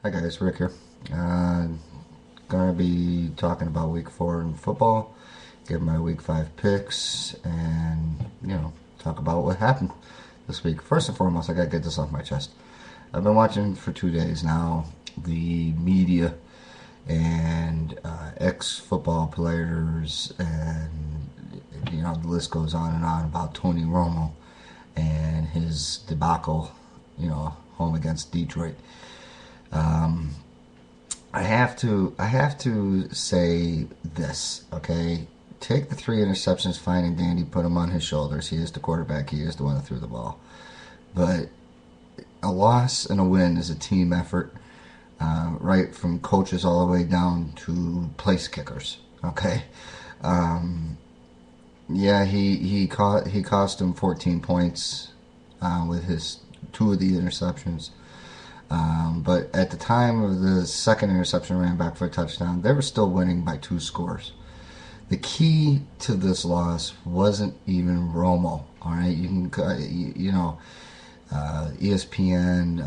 Hi guys, Rick here. Uh, gonna be talking about week 4 in football, give my week 5 picks, and talk about what happened this week. First and foremost, I gotta get this off my chest. I've been watching for 2 days now the media and ex-football players, and the list goes on and on about Tony Romo and his debacle, home against Detroit. Um, I have to say this, okay? Take the 3 interceptions, fine and dandy, put them on his shoulders. He is the quarterback. He is the one that threw the ball. But a loss and a win is a team effort, right from coaches all the way down to place kickers. Okay, um, yeah, he cost him 14 points with his two of the interceptions. But at the time of the second interception ran back for a touchdown, they were still winning by 2 scores. The key to this loss wasn't even Romo. All right, you can ESPN.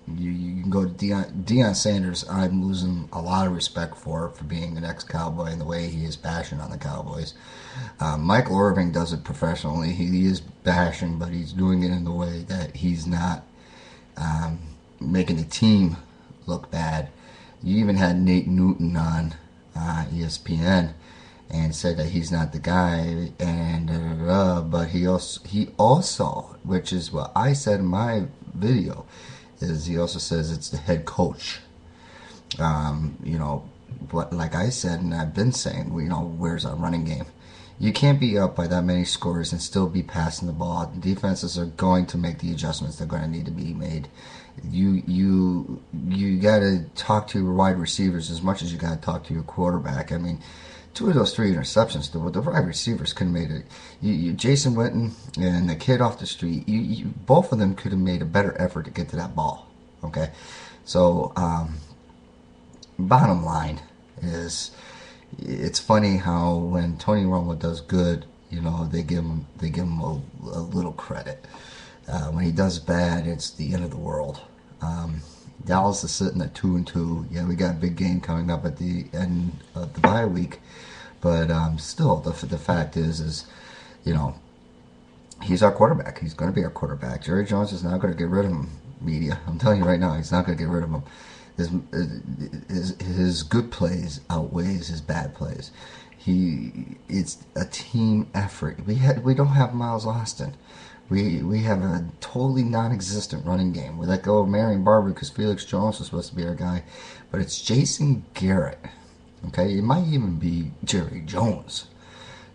You can go to Deion Sanders. I'm losing a lot of respect for being an ex-Cowboy and the way he is bashing on the Cowboys. Michael Irving does it professionally. He is bashing, but he's doing it in the way that he's not um, making the team look bad. You even had Nate Newton on ESPN and said that he's not the guy, and but he also, which is what I said in my video, is he also says it's the head coach. But like I said, and I've been saying, where's our running game? You can't be up by that many scores and still be passing the ball. Defenses are going to make the adjustments they're going to need to be made. You got to talk to your wide receivers as much as you got to talk to your quarterback. I mean, 2 of those 3 interceptions, the wide receivers could have made it. Jason Witten and the kid off the street, both of them could have made a better effort to get to that ball. Okay, so bottom line is, it's funny how when Tony Romo does good, they give him a little credit. When he does bad, it's the end of the world. Dallas is sitting at 2-2. Yeah, we got a big game coming up at the end of the bye week, but still, the fact is, he's our quarterback. He's going to be our quarterback. Jerry Jones is not going to get rid of him. Media, I'm telling you right now, he's not going to get rid of him. His good plays outweighs his bad plays. It's a team effort. We don't have Miles Austin. We have a totally non-existent running game. We let go of Marion Barber because Felix Jones was supposed to be our guy, but it's Jason Garrett. Okay, it might even be Jerry Jones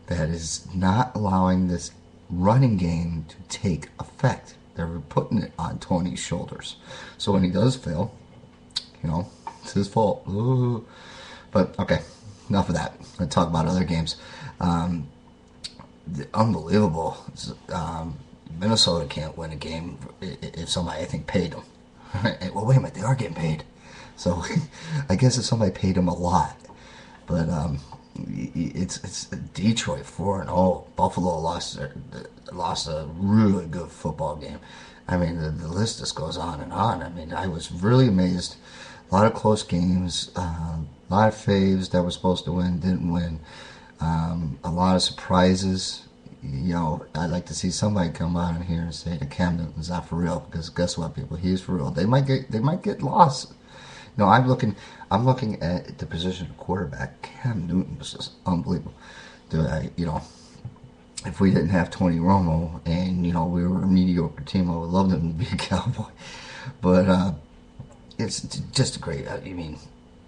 that is not allowing this running game to take effect. They're putting it on Tony's shoulders. So when he does fail, it's his fault. Ooh. But okay, enough of that. Let's talk about other games. Unbelievable. Minnesota can't win a game if somebody, I think, paid them. Well, wait a minute, they are getting paid. So I guess if somebody paid them a lot. But it's Detroit 4-0. Buffalo lost a really good football game. I mean, the list just goes on and on. I mean, I was really amazed. A lot of close games, a lot of faves that were supposed to win didn't win. A lot of surprises. I'd like to see somebody come out in here and say that Cam Newton's not for real, because guess what, people, he's for real. They might get lost. I'm looking at the position of quarterback. Cam Newton was just unbelievable. If we didn't have Tony Romo and we were a mediocre team, I would love them to be a Cowboy. But it's just great. I mean,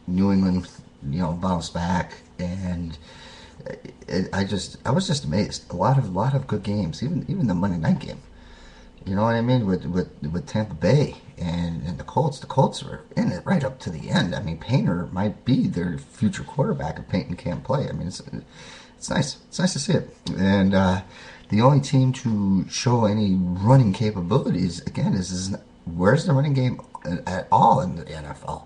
New England, bounced back, and I was just amazed. A lot of good games, even the Monday night game. You know what I mean? With Tampa Bay and the Colts. The Colts were in it right up to the end. I mean, Painter might be their future quarterback if Peyton can't play. I mean, it's nice. It's nice to see it. And the only team to show any running capabilities, again, is where's the running game at all in the NFL?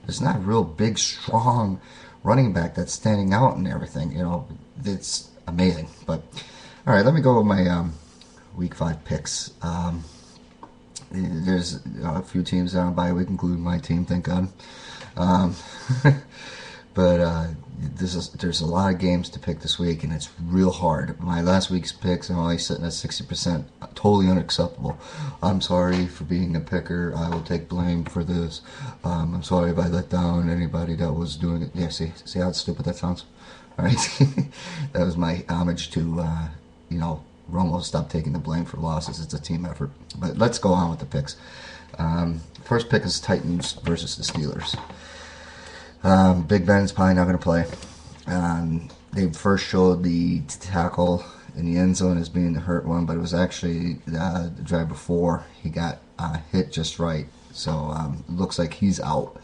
There's not a real big, strong running back that's standing out and everything. It's amazing. But all right, let me go with my week 5 picks. There's a few teams that are on bye week, including my team, thank God. Um, but there's a lot of games to pick this week, and it's real hard. My last week's picks, I'm only sitting at 60%, totally unacceptable. I'm sorry for being a picker. I will take blame for this. I'm sorry if I let down anybody that was doing it. Yeah, see how stupid that sounds? All right, that was my homage to Romo. Stop taking the blame for losses. It's a team effort. But let's go on with the picks. First pick is Titans versus the Steelers. Big Ben's probably not going to play. They first showed the tackle in the end zone as being the hurt one, but it was actually the drive before he got hit just right. So it looks like he's out.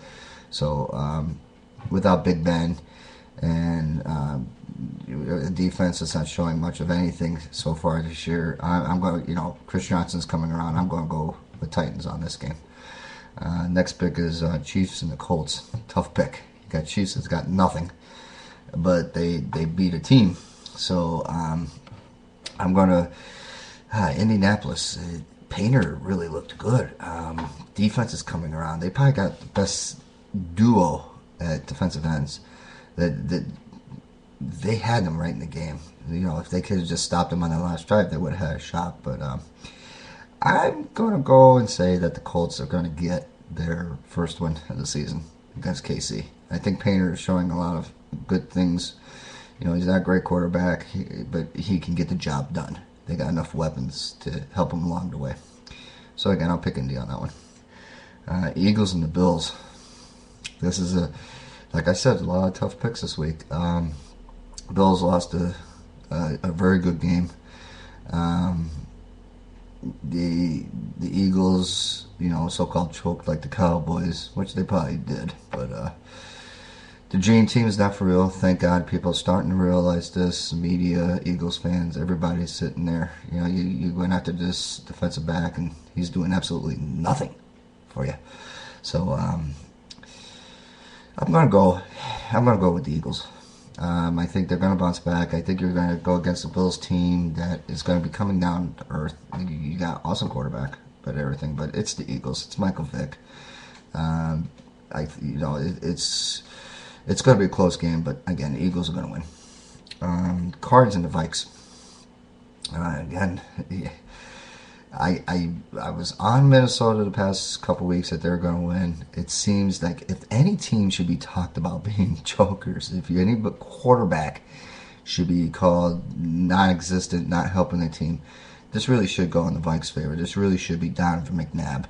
So without Big Ben, and the defense is not showing much of anything so far this year, I'm going to, Chris Johnson's coming around. I'm going to go with Titans on this game. Next pick is Chiefs and the Colts. Tough pick. You got Chiefs that's got nothing, but they beat a team. So I'm going to Indianapolis. Painter really looked good. Defense is coming around. They probably got the best duo at defensive ends. That they had them right in the game. If they could have just stopped them on that last drive, they would have had a shot. But I'm going to go and say that the Colts are going to get their first win of the season against KC. I think Painter is showing a lot of good things. He's not a great quarterback, but he can get the job done. They got enough weapons to help him along the way. So again, I'll pick Indy on that one. Eagles and the Bills. This is like I said, a lot of tough picks this week. Bills lost a very good game. The Eagles, so-called choked like the Cowboys, which they probably did. But the dream team is not for real. Thank God people are starting to realize this. Media, Eagles fans, everybody's sitting there. You went after this defensive back, and he's doing absolutely nothing for you. So I'm gonna go with the Eagles. I think they're gonna bounce back. I think you're gonna go against the Bills team that is gonna be coming down to earth. You got awesome quarterback, but everything. But it's the Eagles. It's Michael Vick. It's gonna be a close game, but again, the Eagles are gonna win. Cards and the Vikes. Again, I was on Minnesota the past couple weeks that they're going to win. It seems like if any team should be talked about being chokers, if any but quarterback should be called non-existent, not helping the team, this really should go in the Vikes' favor. This really should be Donovan McNabb.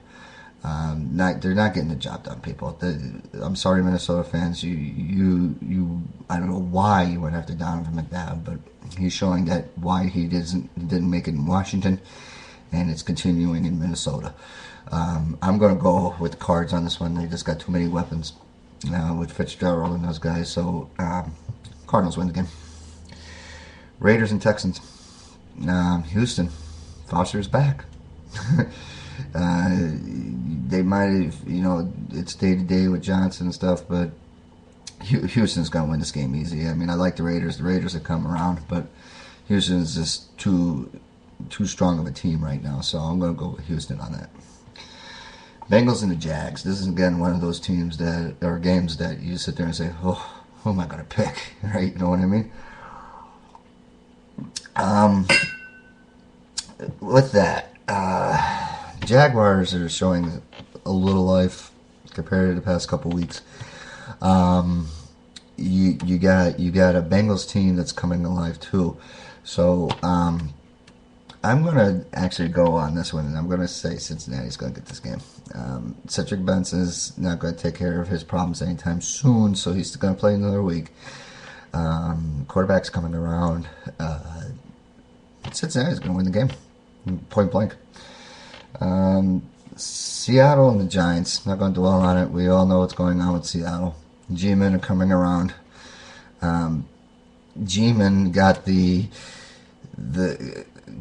They're not getting the job done, people. I'm sorry, Minnesota fans. You I don't know why you went after Donovan McNabb, but he's showing that why he didn't make it in Washington. And it's continuing in Minnesota. I'm going to go with the Cards on this one. They just got too many weapons with Fitzgerald and those guys. So Cardinals win the game. Raiders and Texans. Houston. Foster's back. They might have, it's day-to-day with Johnson and stuff, but Houston's going to win this game easy. I mean, I like the Raiders. The Raiders have come around, but Houston's just too strong of a team right now, so I'm going to go with Houston on that. Bengals and the Jags. This is, again, one of those teams that are games that you sit there and say, oh, who am I going to pick? Right? You know what I mean? With that, Jaguars are showing a little life compared to the past couple weeks. You got a Bengals team that's coming alive too. So I'm going to actually go on this one, and I'm going to say Cincinnati's going to get this game. Cedric Benson is not going to take care of his problems anytime soon, so he's going to play another week. Quarterback's coming around. Cincinnati's going to win the game, point blank. Seattle and the Giants. Not going to dwell on it. We all know what's going on with Seattle. G-men are coming around. G-men got the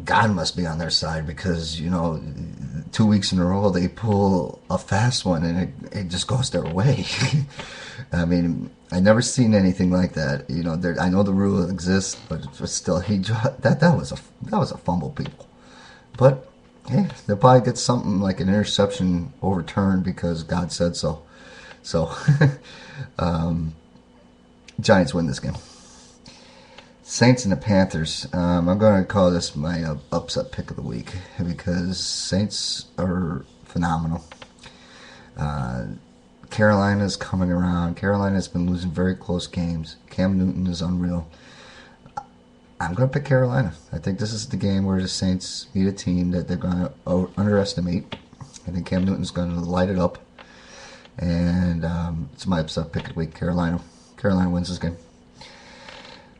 God must be on their side because 2 weeks in a row they pull a fast one and it just goes their way. I mean, I never seen anything like that. I know the rule exists, but still, that was a fumble, people. But Hey, they'll probably get something like an interception overturned because God said so. So, Giants win this game. Saints and the Panthers. I'm going to call this my upset pick of the week because Saints are phenomenal. Carolina's coming around. Carolina's been losing very close games. Cam Newton is unreal. I'm going to pick Carolina. I think this is the game where the Saints meet a team that they're going to underestimate. I think Cam Newton's going to light it up. And it's my upset pick of the week, Carolina. Carolina wins this game.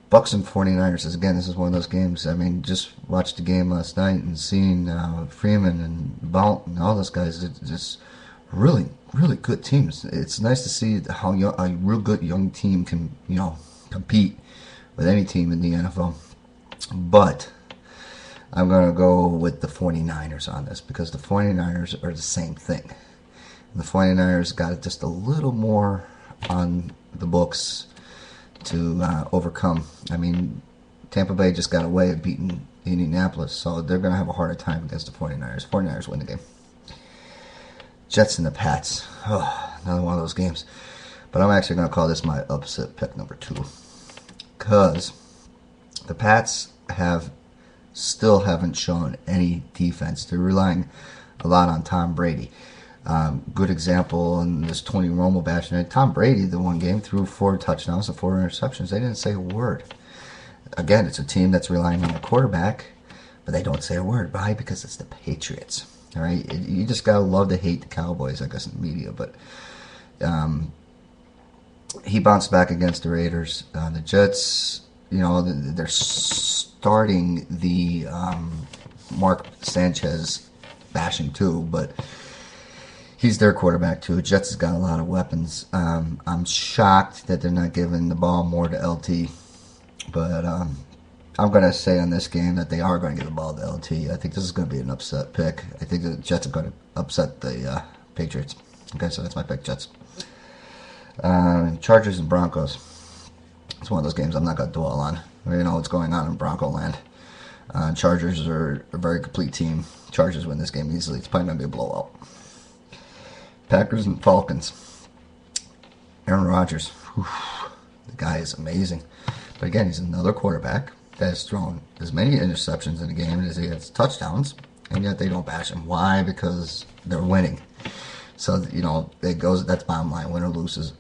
Bucks and 49ers. Again, this is one of those games. I mean, just watched the game last night and seeing Freeman and Blount and all those guys. It's just really, really good teams. It's nice to see how a real good young team can, compete with any team in the NFL. But I'm going to go with the 49ers on this because the 49ers are the same thing. The 49ers got just a little more on the books to overcome. I mean, Tampa Bay just got away of beating Indianapolis, so they're going to have a harder time against the 49ers. 49ers win the game. Jets and the Pats. Oh, another one of those games. But I'm actually going to call this my upset pick number 2. Because the Pats still haven't shown any defense. They're relying a lot on Tom Brady. Good example in this Tony Romo bashing. Tom Brady, the one game, threw 4 touchdowns and 4 interceptions. They didn't say a word. Again, it's a team that's relying on the quarterback, but they don't say a word. Why? Because it's the Patriots. All right, you just gotta love to hate the Cowboys, I guess, in the media. But he bounced back against the Raiders. The Jets, they're starting the Mark Sanchez bashing too, but he's their quarterback too. Jets has got a lot of weapons. I'm shocked that they're not giving the ball more to LT, but I'm going to say on this game that they are going to give the ball to LT. I think this is going to be an upset pick. I think the Jets are going to upset the Patriots. Okay, so that's my pick, Jets. Chargers and Broncos. It's one of those games I'm not going to dwell on. You know what's going on in Bronco land. Chargers are a very complete team. Chargers win this game easily. It's probably going to be a blowout. Packers and Falcons. Aaron Rodgers. Whew, the guy is amazing. But again, he's another quarterback that has thrown as many interceptions in the game as he has touchdowns, and yet they don't bash him. Why? Because they're winning. So, it goes, that's bottom line, win or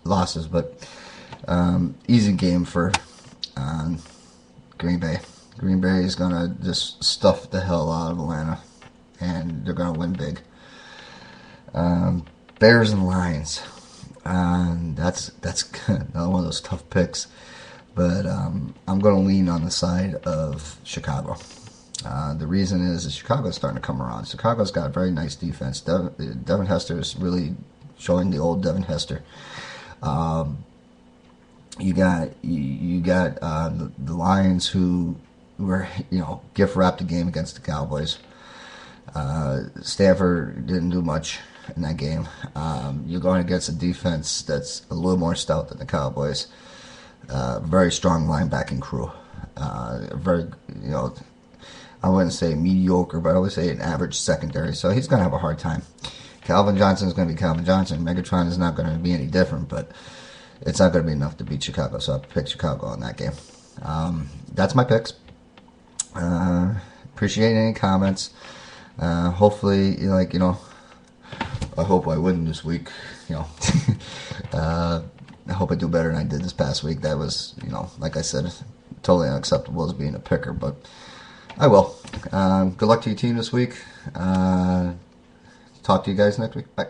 losses. But easy game for Green Bay. Green Bay is going to just stuff the hell out of Atlanta, and they're going to win big. Bears and Lions. That's another one of those tough picks. But I'm going to lean on the side of Chicago. The reason is that Chicago's starting to come around. Chicago's got a very nice defense. Devin Hester is really showing the old Devin Hester. You got the Lions who were gift wrapped the game against the Cowboys. Stafford didn't do much in that game. You're going against a defense that's a little more stout than the Cowboys. Very strong linebacking crew. Very, I wouldn't say mediocre, but I would say an average secondary. So he's going to have a hard time. Calvin Johnson is going to be Calvin Johnson. Megatron is not going to be any different, but it's not going to be enough to beat Chicago. So I picked Chicago in that game. That's my picks. Appreciate any comments. Hopefully, I hope I win this week. I hope I do better than I did this past week. That was, like I said, totally unacceptable as being a picker, but I will. Good luck to your team this week. Talk to you guys next week. Bye.